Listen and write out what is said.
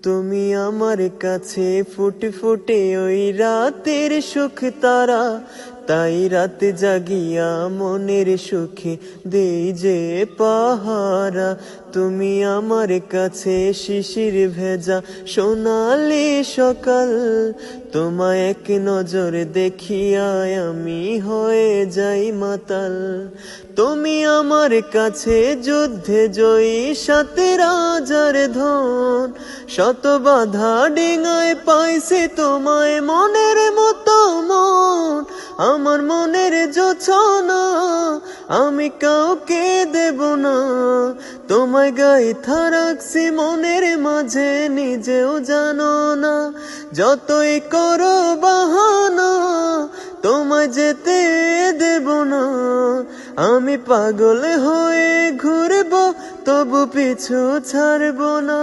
তুমি আমার কাছে ফুটে ফুটে ওই রাতের সুখ তারা, তাই রাতে জাগিয়া মনের সুখে দেই যে পাহারা। তুমি আমার কাছে শিশির ভেজা সোনালি সকাল, তোমায় এক নজর দেখিয়ায় আমি হয়ে যাই মাতাল। তুমি আমার কাছে যুদ্ধে জয়ী ৭ রাজার ধন, শত বাধা ডিঙায় পাইছি তোমায় মনের মতো মন। আমার মনের জোছনা আমি কাউকে দেব না, তোমায় গাইথা রাখছি মনের মাঝে নিজেও জানো না। যতই করো বাহানা তোমায় যেতে দেব না, আমি পাগল হয়ে ঘুরবো তবু পিছু ছাড়ব না।